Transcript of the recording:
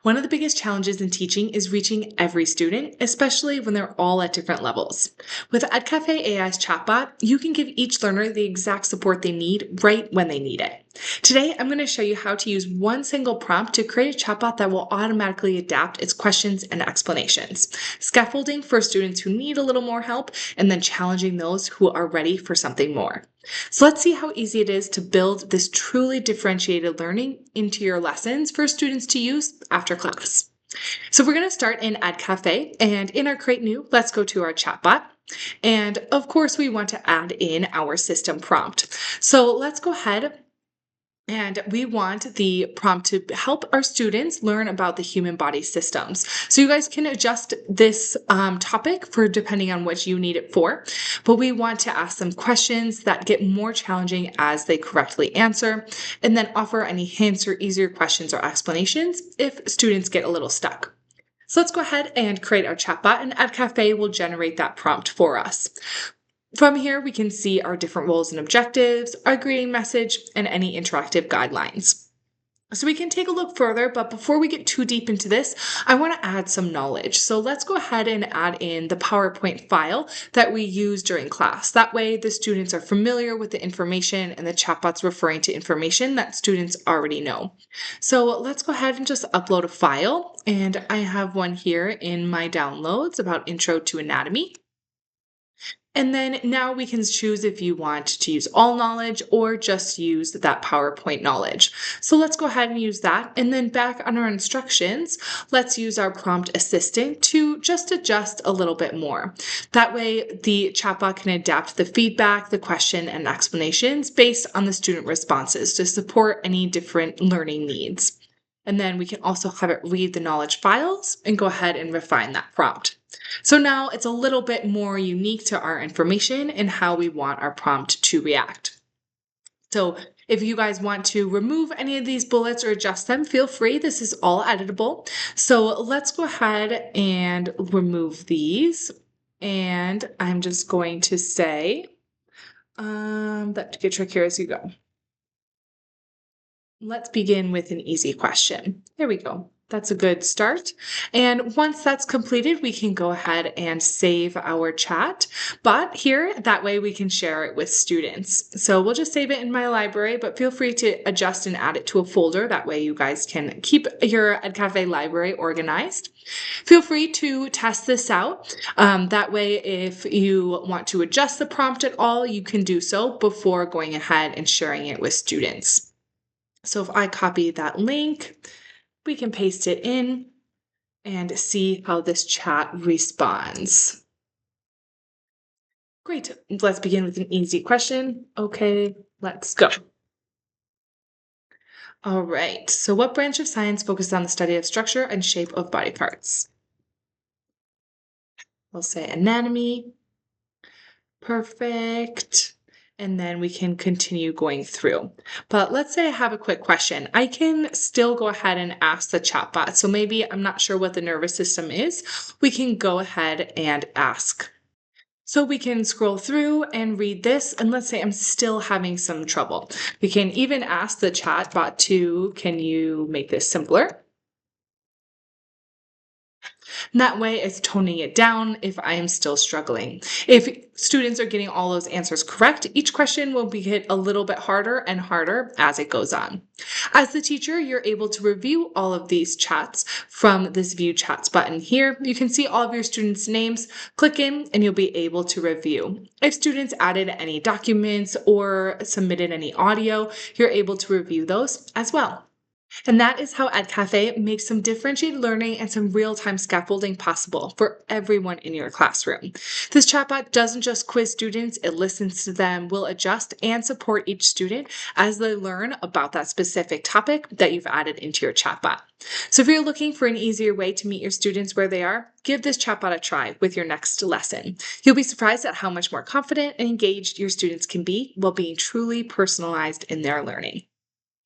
One of the biggest challenges in teaching is reaching every student, especially when they're all at different levels. With Edcafe AI's chatbot, you can give each learner the exact support they need right when they need it. Today, I'm going to show you how to use one single prompt to create a chatbot that will automatically adapt its questions and explanations, scaffolding for students who need a little more help, and then challenging those who are ready for something more. So let's see how easy it is to build this truly differentiated learning into your lessons for students to use after class. So we're going to start in Edcafe, and in our Create New, let's go to our chatbot. And of course, we want to add in our system prompt. So let's go ahead and we want the prompt to help our students learn about the human body systems. So you guys can adjust this topic for depending on what you need it for. But we want to ask them questions that get more challenging as they correctly answer, and then offer any hints or easier questions or explanations if students get a little stuck. So let's go ahead and create our chatbot, and Edcafe will generate that prompt for us. From here, we can see our different roles and objectives, our greeting message, and any interactive guidelines. So we can take a look further, but before we get too deep into this, I want to add some knowledge. So let's go ahead and add in the PowerPoint file that we use during class. That way the students are familiar with the information and the chatbot's referring to information that students already know. So let's go ahead and just upload a file. And I have one here in my downloads about Intro to Anatomy. And then now we can choose if you want to use all knowledge or just use that PowerPoint knowledge. So let's go ahead and use that. And then back on our instructions, let's use our prompt assistant to just adjust a little bit more. That way the chatbot can adapt the feedback, the question, and explanations based on the student responses to support any different learning needs. And then we can also have it read the knowledge files and go ahead and refine that prompt. So now it's a little bit more unique to our information and how we want our prompt to react. So if you guys want to remove any of these bullets or adjust them, feel free. This is all editable. So let's go ahead and remove these. And I'm just going to say that get trickier as you go. Let's begin with an easy question. There we go. That's a good start. And once that's completed, we can go ahead and save our chat bot here. That way we can share it with students. So we'll just save it in my library, but feel free to adjust and add it to a folder. That way you guys can keep your Edcafe library organized. Feel free to test this out. That way, if you want to adjust the prompt at all, you can do so before going ahead and sharing it with students. So if I copy that link, we can paste it in and see how this chat responds. Great. Let's begin with an easy question. Okay, let's go. All right. So what branch of science focuses on the study of structure and shape of body parts? We'll say anatomy. Perfect. And then we can continue going through. But let's say I have a quick question. I can still go ahead and ask the chatbot. So maybe I'm not sure what the nervous system is. We can go ahead and ask. So we can scroll through and read this, and let's say I'm still having some trouble. We can even ask the chatbot to, can you make this simpler? And that way it's toning it down if I am still struggling. If students are getting all those answers correct, each question will get a little bit harder and harder as it goes on. As the teacher, you're able to review all of these chats from this View Chats button here. You can see all of your students' names. Click in and you'll be able to review. If students added any documents or submitted any audio, you're able to review those as well. And that is how Edcafe makes some differentiated learning and some real-time scaffolding possible for everyone in your classroom. This chatbot doesn't just quiz students, it listens to them, will adjust and support each student as they learn about that specific topic that you've added into your chatbot. So if you're looking for an easier way to meet your students where they are, give this chatbot a try with your next lesson. You'll be surprised at how much more confident and engaged your students can be while being truly personalized in their learning.